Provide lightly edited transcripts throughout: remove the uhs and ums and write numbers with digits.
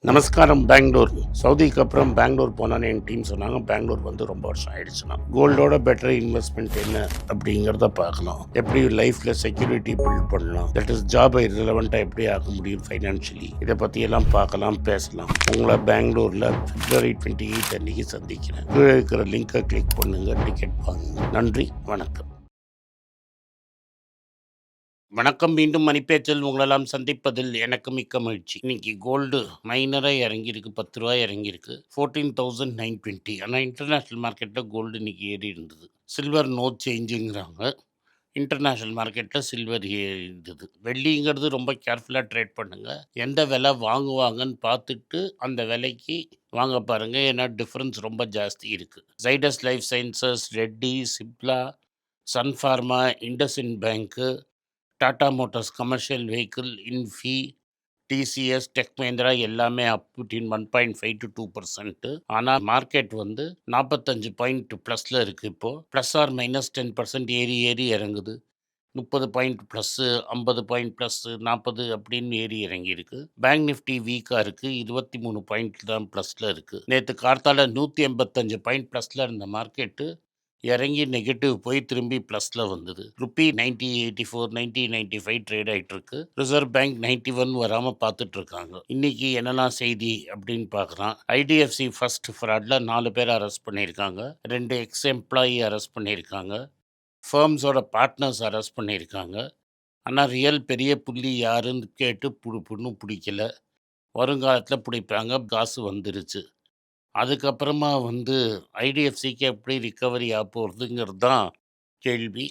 நமஸ்காரம் பெங்களூர். சவுதிக்கு அப்புறம் பெங்களூர் போனான்னு என் டீம் சொன்னாங்க. பெங்களூர் வந்து ரொம்ப வருஷம் ஆயிடுச்சுன்னா கோல்டோட பெட்டர் இன்வெஸ்ட்மெண்ட் என்ன அப்படிங்கிறத பார்க்கலாம். எப்படி லைஃப்பில் செக்யூரிட்டி பில்ட் பண்ணலாம், தட் இஸ் ஜாபை ரிலவெண்ட்டாக எப்படி ஆக முடியும் ஃபைனான்ஷியலி, இதை பற்றியெல்லாம் பார்க்கலாம், பேசலாம். உங்களை பெங்களூரில் February 28 அன்றைக்கி சந்திக்கிறேன். கீழே இருக்கிற லிங்கை கிளிக் பண்ணுங்கள், டிக்கெட் வாங்குங்க. நன்றி, வணக்கம். வணக்கம். மீண்டும் மணிப்பேச்சில் உங்களெல்லாம் சந்திப்பதில் எனக்கு மிக்க மகிழ்ச்சி. இன்னைக்கு கோல்டு மைனராக இறங்கியிருக்கு, 10 ரூபாய் இறங்கியிருக்கு, 14,920. ஆனால் இன்டர்நேஷ்னல் மார்க்கெட்டில் கோல்டு இன்னைக்கு ஏறி இருந்தது. சில்வர் நோ சேஞ்சுங்கிறாங்க. இன்டர்நேஷ்னல் மார்க்கெட்டில் சில்வர் இருந்தது. வெள்ளிங்கிறது ரொம்ப கேர்ஃபுல்லாக ட்ரேட் பண்ணுங்கள். எந்த விலை வாங்குவாங்கன்னு பார்த்துட்டு அந்த விலைக்கு வாங்க பாருங்கள். ஏன்னா டிஃப்ரென்ஸ் ரொம்ப ஜாஸ்தி இருக்குது. ஜைடஸ் லைஃப் சயின்சஸ், ரெட்டி, சிப்லா, சன்ஃபார்மா, இண்டஸ்இண்ட் பேங்க்கு, Tata Motors commercial vehicle, Infy, TCS, tech Mahindra எல்லாமே அப் பிட்வீன் 1.5 to 2%. ஆனால் மார்க்கெட் வந்து 45 பாயிண்ட் ப்ளஸில் இருக்குது. இப்போது ப்ளஸ் ஆர் மைனஸ் 10% ஏறி ஏறி இறங்குது. 30 பாயிண்ட் ப்ளஸ்ஸு, 50 பாயிண்ட் ப்ளஸ்ஸு, 40 அப்படின்னு ஏறி இறங்கியிருக்கு. பேங்க் நிஃப்டி வீக்காக இருக்குது, 23 பாயிண்ட் தான் ப்ளஸில் இருக்குது. நேற்று கார்த்தால 185 பாயிண்ட் ப்ளஸில் இருந்த மார்க்கெட்டு இறங்கி நெகட்டிவ் போய் திரும்பி ப்ளஸில் வந்தது. ருப்பி 90.84, 90.95 ட்ரேட் ஆகிட்டுருக்கு. ரிசர்வ் பேங்க் 91 வராமல் பார்த்துட்ருக்காங்க. இன்றைக்கி என்னெல்லாம் செய்தி அப்படின்னு பார்க்குறான். ஐடிஎஃப்சி ஃபர்ஸ்ட் ஃப்ராடில் 4 பேர் அரெஸ்ட் பண்ணியிருக்காங்க. 2 எக்ஸ் எம்ப்ளாயி அரெஸ்ட் பண்ணியிருக்காங்க. ஃபர்ம்ஸோட பார்ட்னர்ஸ் அரெஸ்ட் பண்ணியிருக்காங்க. ஆனால் ரியல் பெரிய புள்ளி யாருன்னு கேட்டு இன்னும் பிடிக்கல. வருங்காலத்தில் பிடிப்பாங்க, காசு வந்துருச்சு. அதுக்கப்புறமா வந்து ஐடிஎஃப்சிக்கு எப்படி ரிக்கவரி போகிறதுங்கிறது தான் கேள்வி.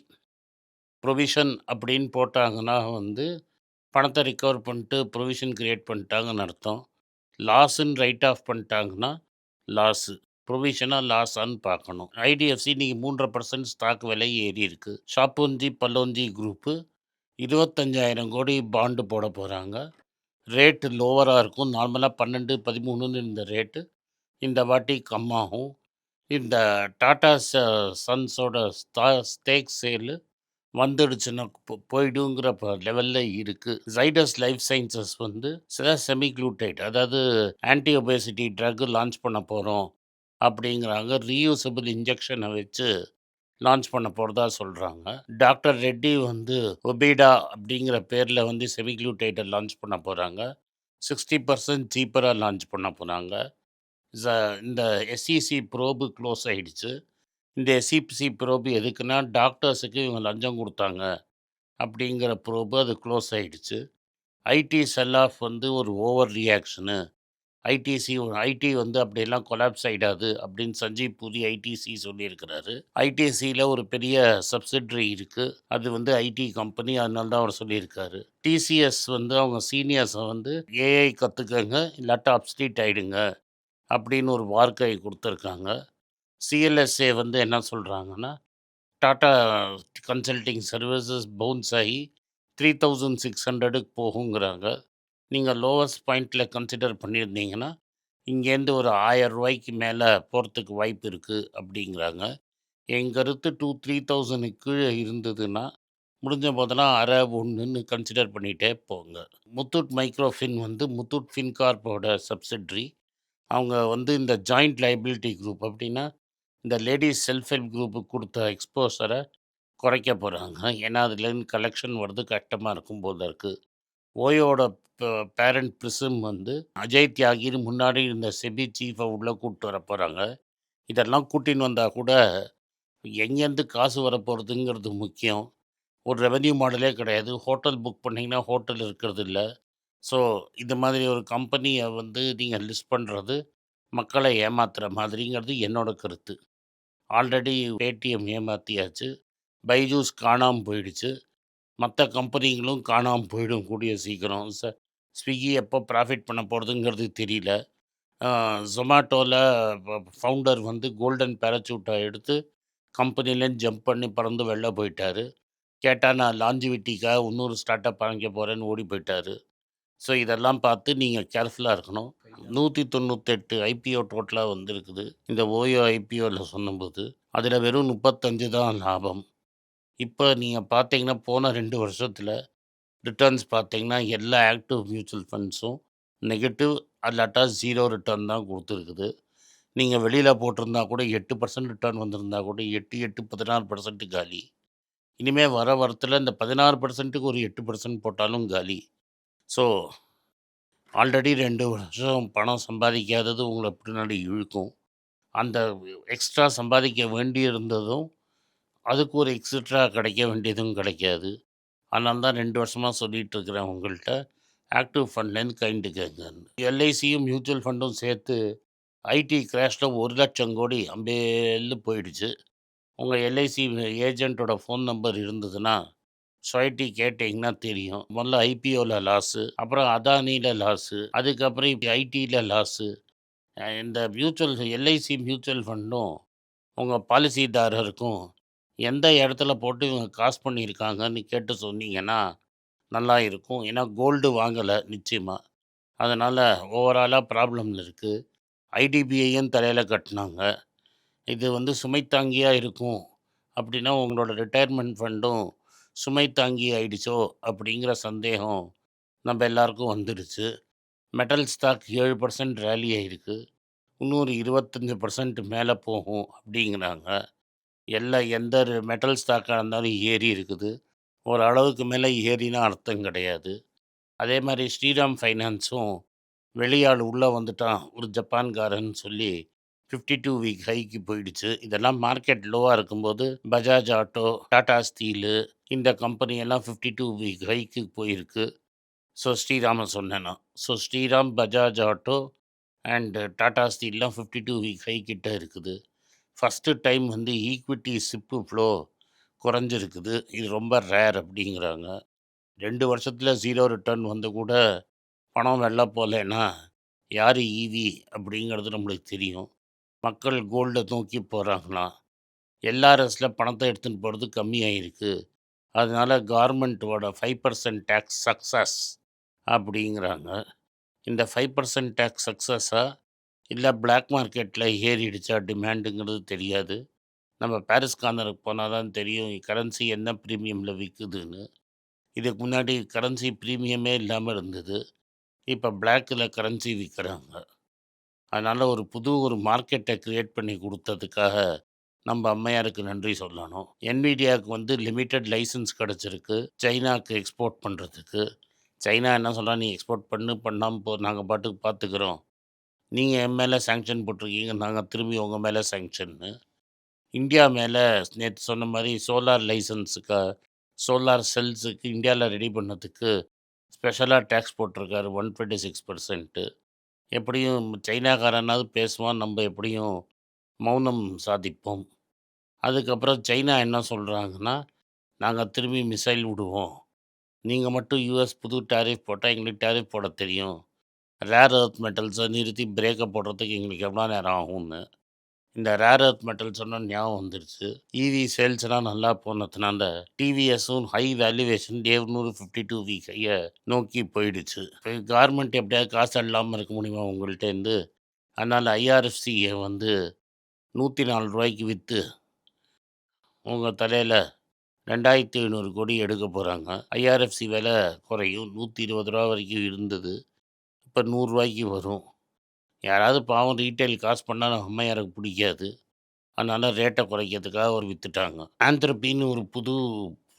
ப்ரொவிஷன் அப்படின்னு போட்டாங்கன்னா வந்து பணத்தை ரிக்கவர் பண்ணிட்டு ப்ரொவிஷன் கிரியேட் பண்ணிட்டாங்கன்னு அர்த்தம். லாஸுன்னு ரைட் ஆஃப் பண்ணிட்டாங்கன்னா லாஸு. ப்ரொவிஷனாக லாஸான்னு பார்க்கணும். ஐடிஎஃப்சி இன்றைக்கி 3.5% ஸ்டாக் விலை ஏறி இருக்குது. ஷாப்பூஞ்சி பல்லோஞ்சி குரூப்பு 25,000 கோடி பாண்டு போட போகிறாங்க. ரேட்டு லோவராக இருக்கும். நார்மலாக 12, 13ன்னு இருந்த ரேட்டு இந்த வாட்டி கம்மாகும். இந்த டாடா சன்ஸோட ஸ்டேக் சேலு வந்துடுச்சுன்னா போயிடுங்கிற லெவலில் இருக்குது. ஜைடஸ் லைஃப் சயின்சஸ் வந்து சில செமிக்ளூட்டைட், அதாவது ஆன்டி ஒபேசிட்டி ட்ரக் லான்ச் பண்ண போகிறோம் அப்படிங்கிறாங்க. ரீயூசபிள் இன்ஜெக்ஷனை வச்சு லான்ச் பண்ண போகிறதா சொல்கிறாங்க. டாக்டர் ரெட்டி வந்து ஒபீடா அப்படிங்கிற பேரில் வந்து செமிக்ளூட்டைட்டை லான்ச் பண்ண போகிறாங்க. 60% சீப்பராக லான்ச் பண்ண போகிறாங்க. இந்த எஸ்இசி ப்ரோபு க்ளோஸ் ஆகிடுச்சு. இந்த எஸ்இசி ப்ரோபு எதுக்குன்னா டாக்டர்ஸுக்கு இவங்க லஞ்சம் கொடுத்தாங்க அப்படிங்கிற ப்ரோபு, அது க்ளோஸ் ஆகிடுச்சு. ஐடி செல் ஆஃப் வந்து ஒரு ஓவர் ரியாக்ஷனு. ஐடி வந்து அப்படியெல்லாம் கொலாப்ஸ் ஆகிடாது அப்படின்னு சஞ்சீவ் பூரி ஐடிசி சொல்லியிருக்கிறாரு. ஐடிசியில் ஒரு பெரிய சப்சிட்ரி இருக்குது, அது வந்து ஐடி கம்பெனி, அதனால தான் அவர் சொல்லியிருக்காரு. டிசிஎஸ் வந்து அவங்க சீனியர்ஸை வந்து ஏஐ கற்றுக்கங்க இல்லாட்டா அப்ஸ்டீட் ஆகிடுங்க அப்படின்னு ஒரு வார்த்தை கொடுத்துருக்காங்க. சிஎல்எஸ்ஏ வந்து என்ன சொல்கிறாங்கன்னா, டாடா கன்சல்டிங் சர்வீசஸ் பவுன்ஸ் ஆகி 3,600க்கு போகுங்கிறாங்க. நீங்கள் லோவஸ்ட் பாயிண்டில் கன்சிடர் பண்ணியிருந்தீங்கன்னா இங்கேருந்து ஒரு 1000 ரூபாய்க்கு மேலே போகிறதுக்கு வாய்ப்பு இருக்குது அப்படிங்கிறாங்க. என் கருத்து 3,000 கீழே இருந்ததுன்னா முடிஞ்ச போதெல்லாம் அரை ஒன்றுன்னு கன்சிடர் பண்ணிகிட்டே போங்க. முத்தூட் மைக்ரோஃபின் வந்து முத்தூட் ஃபின்கார்ப்போட சப்சிட்ரி. அவங்க வந்து இந்த ஜாயிண்ட் லைபிலிட்டி குரூப் அப்படின்னா இந்த லேடிஸ் செல்ஃப் ஹெல்ப் குரூப்புக்கு கொடுத்த எக்ஸ்போசரை குறைக்க போகிறாங்க. ஏன்னா அதுலேருந்து கலெக்ஷன் வர்றது கஷ்டமாக இருக்கும் போல இருக்குது. ஓயோட பேரண்ட் பிரிசம் வந்து அஜய் தியாகின்னு முன்னாடி இருந்த செபி சீஃபை உள்ளே கூப்பிட்டு வர போகிறாங்க. இதெல்லாம் கூட்டின்னு வந்தால் கூட எங்கேருந்து காசு வரப்போகிறதுங்கிறது முக்கியம். ஒரு ரெவென்யூ மாடலே கிடையாது. ஹோட்டல் புக் பண்ணிங்கன்னா ஹோட்டல் இருக்கிறது இல்லை. ஸோ இது மாதிரி ஒரு கம்பெனியை வந்து நீங்கள் லிஸ்ட் பண்ணுறது மக்களை ஏமாத்துகிற மாதிரிங்கிறது என்னோட கருத்து. ஆல்ரெடி பேடிஎம் ஏமாற்றியாச்சு, பைஜூஸ் காணாமல் போயிடுச்சு, மற்ற கம்பெனிகளும் காணாமல் போயிடும் கூடிய சீக்கிரம். ஸ்விக்கி எப்போ ப்ராஃபிட் பண்ண போகிறதுங்கிறது தெரியல. ஜொமேட்டோவில் ஃபவுண்டர் வந்து கோல்டன் பேராசூட்டை எடுத்து கம்பெனிலேருந்து ஜம்ப் பண்ணி பறந்து வெளில போயிட்டார். கேட்டால் நான் லாஞ்சிவிட்டிக்காக இன்னொரு ஸ்டார்ட் அப் ஆரம்பிக்க போகிறேன்னு ஓடி போயிட்டார். ஸோ இதெல்லாம் பார்த்து நீங்கள் கேர்ஃபுல்லாக இருக்கணும். 198 ஐபிஓ டோட்டலாக வந்திருக்குது இந்த ஓயோ ஐபிஓவில் சொன்னபோது. அதில் வெறும் 35 தான் லாபம். இப்போ நீங்கள் பார்த்தீங்கன்னா போன 2 வருஷத்தில் ரிட்டர்ன்ஸ் பார்த்தீங்கன்னா எல்லா ஆக்டிவ் மியூச்சுவல் ஃபண்ட்ஸும் நெகட்டிவ் அல்லாட்டா 0 ரிட்டர்ன் தான் குடுத்துருக்குது. நீங்க வெளியில போட்டிருந்தா கூட 8% ரிட்டர்ன் வந்திருந்தா கூட 8, 8 16% காலி. இனிமே வர வரத்துல இந்த 16%க்கு ஒரு 8% போட்டாலும் காலி. ஸோ ஆல்ரெடி 2 வருஷம் பணம் சம்பாதிக்காதது உங்கள பின்னாடி இழுக்கும். அந்த எக்ஸ்ட்ரா சம்பாதிக்க வேண்டியிருந்ததும், அதுக்கு ஒரு எக்ஸ்ட்ரா கிடைக்க வேண்டியதும் கிடைக்காது. அதனால தான் 2 வருஷமா சொல்லிட்டு இருக்கிறேன் உங்கள்ட்ட. ஆக்டிவ் ஃபண்ட்லேருந்து கழண்டுக்கங்கன்னு. எல்ஐசியும் மியூச்சுவல் ஃபண்டும் சேர்த்து ஐடி கிராஷ்ல 1,00,000 கோடி அம்பேல்னு போயிடுச்சு. உங்க எல்ஐசி ஏஜென்ட்டோட ஃபோன் நம்பர் இருந்ததுன்னா, சொசைட்டி கேட்டீங்கன்னா தெரியும். முதல்ல ஐபிஓல லாஸு, அப்புறம் அதானில லாஸு, அதுக்கப்புறம் இப்ப ஐடில லாஸு. இந்த எல்ஐசி மியூச்சுவல் ஃபண்டும் உங்க பாலிசிதாரருக்கும் எந்த இடத்துல போட்டு இவங்க காசு பண்ணியிருக்காங்கன்னு கேட்டு சொன்னீங்கன்னா, நல்லா இருக்கும். ஏன்னா கோல்டு வாங்கல நிச்சயமா. அதனால ஓவராலா ப்ராப்ளம்ல இருக்கு. ஐடிபிஐயும் தலையில கட்டுனாங்க. இது வந்து சுமை தாங்கியா இருக்கும். அப்படின்னா உங்களோட ரிட்டயர்மெண்ட் ஃபண்டும் சுமை தாங்கி ஆயிடுச்சோ அப்படிங்கிற சந்தேகம் நம்ம எல்லாருக்கும் வந்துடுச்சு. மெட்டல் ஸ்டாக் 7% ராலி ஆயிருக்கு. இன்னொரு 25% மேலே போகும் அப்படிங்கிறாங்க. எந்த மெட்டல் ஸ்டாக்காக இருந்தாலும் ஏறி இருக்குது. ஒரு அளவுக்கு மேலே ஏறினா அர்த்தம் கிடையாது. அதே மாதிரி ஸ்ரீராம் ஃபைனான்ஸும் வெளியாள் உள்ளே வந்துட்டான் ஒரு ஜப்பான்காரன்னு சொல்லி 52 வீக் ஹைக்கு போயிடுச்சு. இதெல்லாம் மார்க்கெட் லோவாக இருக்கும்போது பஜாஜ் ஆட்டோ, டாடா ஸ்டீலு இந்த கம்பெனி எல்லாம் 52 வீக் ஹைக்கு போயிருக்கு. ஸோ ஸ்ரீராம சொன்னேன் நான். So Shriram, Bajaj auto and Tata ஸ்டீல்லாம் 52 வீக் ஹை கிட்ட இருக்குது. ஃபஸ்ட்டு டைம் வந்து ஈக்விட்டி சிப்பு ஃப்ளோ குறைஞ்சிருக்குது. இது ரொம்ப ரேர் அப்படிங்கிறாங்க. 2 வருஷத்துல 0 ரிட்டர்ன் வந்து கூட பணம் வெளில போலேன்னா, யாரு ஈவி அப்படிங்கிறது நம்மளுக்கு தெரியும். மக்கள் கோல்ட நோக்கி போறாங்களாம். எல்ஆர்எஸ்ல பணத்த எடுத்துன்னு போறது கம்மியாயிருக்கு. அதனால கவர்மெண்ட்டோட 5% டாக்ஸ் சக்சஸ் அப்படிங்கிறாங்க. இந்த 5% டாக்ஸ் சக்சஸா? இல்ல பிளாக் மார்க்கெட்ல ஏறிடுச்சா டிமாண்டுங்கிறது தெரியாது. நம்ம பாரிஸ் கார்னருக்கு போனா தான் தெரியும் கரன்சி என்ன பிரீமியம்ல விக்குதுன்னு. இதுக்கு முன்னாடி கரன்சி பிரீமியமே இல்லாம இருந்தது. இப்ப பிளாக்ல கரன்சி விக்கிறாங்க. அதனால ஒரு மார்க்கெட்ட கிரியேட் பண்ணி குடுத்ததுக்காக நம்ம அம்மையாருக்கு நன்றி சொல்லணும். என்விடியாவுக்கு வந்து லிமிட்டெட் லைசென்ஸ் கிடைச்சிருக்கு. சைனாக்கு எக்ஸ்போர்ட் பண்றதுக்கு. சைனா என்ன சொல்றான், "நீ எக்ஸ்போர்ட் பண்ணு, பண்ணாம போ. நாங்க பாட்டுக்கு பார்த்துக்கிறோம். நீங்க என் மேல சாங்ஷன் போட்டிருக்கீங்க. நாங்க திரும்பி உங்க மேல சாங்ஷன்னு." இந்தியா மேல நேத்து சொன்ன மாரி சோலார் செல்ஸுக்கு இந்தியால ரெடி பண்ணதுக்கு ஸ்பெஷலா டாக்ஸ் போட்டிருக்காரு 126%. எப்படியும் சைனாக்காரனாவது பேசுவான். நம்ம எப்படியும் மௌனம் சாதிப்போம். அதுக்கப்புறம் சைனா என்ன சொல்றாங்கன்னா, "நாங்க திரும்பி மிசைல் விடுவோம். நீங்க மட்டும் யுஎஸ் புது டாரிஃப் போட்டா எங்களுக்கு டாரிஃப் போடத் தெரியும். ரேர் எர்த் மெட்டல்ஸ நிறுத்தி பிரேக்க போடுறதுக்கு எங்களுக்கு எவ்வளோ நேரம் ஆகும்னு." இந்த ரேர் எர்த் மெட்டல் சொன்ன ஞாபகம் வந்துருச்சு. ஈவி சேல்ஸ்லாம் நல்லா போனதுனால டிவிஎஸும் ஹை வேல்யூவேஷன் டே 152 வீக் ஹைய நோக்கி போயிடுச்சு. இப்ப கவர்மெண்ட் எப்படியாவது காசு அள்ளாம இருக்க முடியுமா உங்கள்ட்டேருந்து? அதனால ஐஆர்எஃப்சிய வந்து ரூ. 104க்கு வித்து உங்க தலையில 2,700 கோடி எடுக்க போறாங்க. ஐஆர்எஃப்சி விலை குறையும். ரூ. 120 வரைக்கும் இருந்தது. இப்ப ரூ. 100க்கு வரும். யாராவது பாவம் ரீட்டெயில் காசு பண்ணா நம்ம அம்மையாருக்கு பிடிக்காது. அதனால ரேட்ட குறைக்கிறதுக்காக அவர் வித்துட்டாங்க. ஆந்த்ரபின்னு ஒரு புது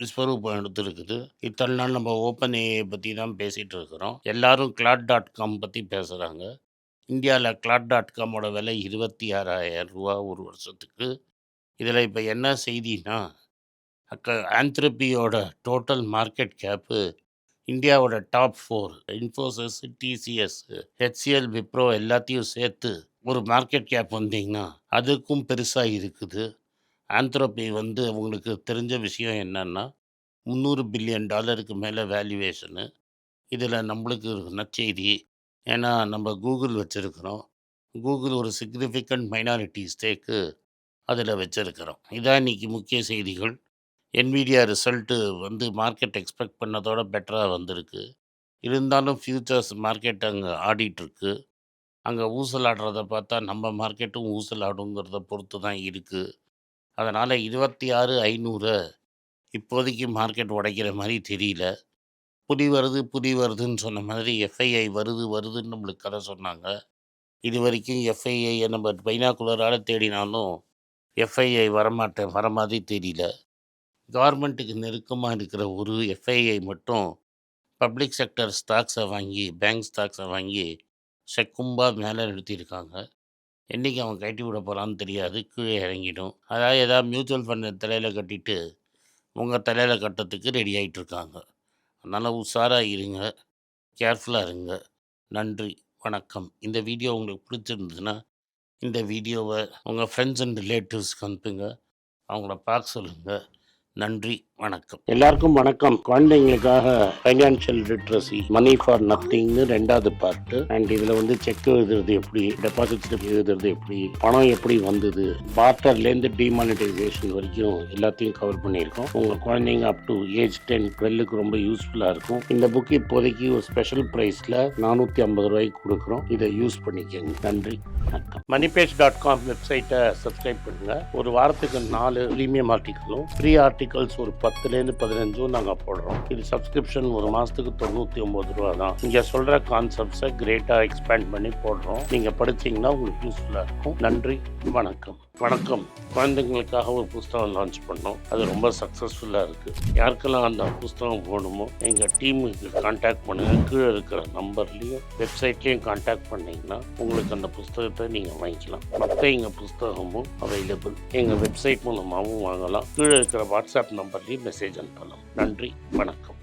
விஸ்வரூபம் எடுத்திருக்குது. இத்தன நாள் நம்ம ஓப்பன் ஏஐ பத்தி தான் பேசிட்டு இருக்கிறோம். எல்லாரும் கிளாட்.காம் பத்தி பேசுறாங்க. இந்தியால கிளாட்.காமோட விலை ரூ. 26,000 ஒரு வருஷத்துக்கு. இதுல இப்ப என்ன செய்தின்னா, ஆந்த்ரபியோட டோட்டல் மார்க்கெட் கேப்பு இந்தியாவோட top 4 Infosys, TCS, HCL, Wipro எல்லாத்தையும் சேர்த்து ஒரு மார்க்கெட் கேப் வந்தீங்கன்னா, அதுக்கும் பெருசா இருக்குது. ஆந்த்ரோபி வந்து உங்களுக்கு தெரிஞ்ச விஷயம் என்னன்னா, $300 பில்லியன் மேல வேல்யூவேஷனு. இதில நம்மளுக்கு ஒரு நற்செய்தி. ஏன்னா, நம்ம கூகுள் வச்சிருக்கிறோம். கூகுள் ஒரு சிக்னிஃபிகன்ட் மைனாரிட்டி ஸ்டேக்கு அதில வச்சிருக்கிறோம். இதான் இன்னைக்கு முக்கிய செய்திகள். என்விடியா ரிசல்ட்டு வந்து மார்க்கெட் எக்ஸ்பெக்ட் பண்ணதோட பெட்டரா வந்திருக்கு. இருந்தாலும் ஃபியூச்சர்ஸ் மார்க்கெட் அங்க ஆடிட்டுருக்கு. அங்க ஊசலாடுறத பார்த்தா நம்ம மார்க்கெட்டும் ஊசலாடுங்கிறத பொறுத்து தான் இருக்கு. அதனால 26,500 இப்போதைக்கு மார்க்கெட் உடைக்கிற மாரி தெரியல. புலி வருது, புலி வருதுன்னு சொன்ன மாதிரி எஃப்ஐஐ வருது, வருதுன்னு நம்மளுக்கு கதை சொன்னாங்க. இதுவரைக்கும் எஃப்ஐஐய நம்ம பைனாகுலரால தேடினாலும், எஃப்ஐஐ வர மாதிரி தெரியல. கவர்மெண்ட்டுக்கு நெருக்கமா இருக்கிற ஒரு எஃப்ஐஐ மட்டும் பப்ளிக் செக்டர் ஸ்டாக்ஸை வாங்கி, பேங்க் ஸ்டாக்ஸை வாங்கி செக்கும்பா மேலே நிறுத்தியிருக்காங்க. என்னைக்கு அவன் கழட்டி விட போகிறான்னு தெரியாது. கீழே இறங்கிடும். அதாவது ஏதாவது மியூச்சுவல் ஃபண்டை தலையில கட்டிட்டு, உங்க தலையில கட்டுறதுக்கு ரெடி ஆயிட்டு இருக்காங்க. அதனால் உஷாரா இருங்க. கேர்ஃபுல்லா இருங்க. நன்றி, வணக்கம். இந்த வீடியோ உங்களுக்கு பிடிச்சிருந்ததுன்னா, இந்த வீடியோவ உங்க ஃப்ரெண்ட்ஸ் அண்ட் ரிலேட்டிவ்ஸ்க்கு அனுப்புங்க. அவங்கள பார்க்க சொல்லுங்க. நன்றி, வணக்கம். எல்லாருக்கும் வணக்கம். குழந்தைங்களுக்காக ஃபைனான்ஷியல் லிட்ரஸி, மணி ஃபார் நத்திங்னு 2வது பார்ட்டு. அண்ட் இதில் செக் எழுதுறது எப்படி, டெபாசிட் ஸ்லிப் எழுதுறது எப்படி, பணம் எப்படி வந்தது, பார்ட்டர்லேருந்து டிமானிட்டைசேஷன் வரைக்கும் எல்லாத்தையும் கவர் பண்ணியிருக்கோம். உங்கள் குழந்தைங்க அப் டு ஏஜ் 10, 12க்கு ரொம்ப யூஸ்ஃபுல்லாக இருக்கும். இந்த புக் இப்போதைக்கு ஒரு ஸ்பெஷல் ப்ரைஸில் 450 ரூபாய்க்கு கொடுக்குறோம். இதை யூஸ் பண்ணிக்கோங்க. நன்றி, வணக்கம். moneypage.com வெப்சைட்டை சப்ஸ்கிரைப் பண்ணுங்கள். ஒரு வாரத்துக்கு 4 ப்ரீமியம் ஆர்டிக்கலும் ஃப்ரீ ஆர்டிகல்ஸ் ஒரு 10லேருந்து 15 நாங்கள் போடுறோம். இது சப்ஸ்கிரிப்ஷன் ஒரு மாதத்துக்கு 99 ரூபா தான். இங்கே சொல்கிற கான்செப்ட்ஸை கிரேட்டாக எக்ஸ்பேண்ட் பண்ணி போடுறோம். நீங்கள் படிச்சிங்கன்னா உங்களுக்கு யூஸ்ஃபுல்லாக இருக்கும். நன்றி, வணக்கம். வணக்கம். குழந்தைங்களுக்காக ஒரு புஸ்தகம் லான்ச் பண்ணோம். அது ரொம்ப சக்ஸஸ்ஃபுல்லாக இருக்குது. யாருக்கெல்லாம் அந்த புஸ்தகம் போகணுமோ எங்கள் டீமுக்கு கான்டாக்ட் பண்ணுங்கள். கீழே இருக்கிற நம்பர்லேயும் வெப்சைட்லேயும் கான்டாக்ட் பண்ணிங்கன்னா உங்களுக்கு அந்த புஸ்தகத்தை நீங்கள் வாங்கிக்கலாம். மற்ற எங்கள் புஸ்தகமும் அவைலபிள். எங்கள் வெப்சைட் மூலமாகவும் வாங்கலாம். கீழே இருக்கிற வாட்ஸ்அப் நம்பர்லேயும் மெசேஜ் அனுப்பலாம். நன்றி, வணக்கம்.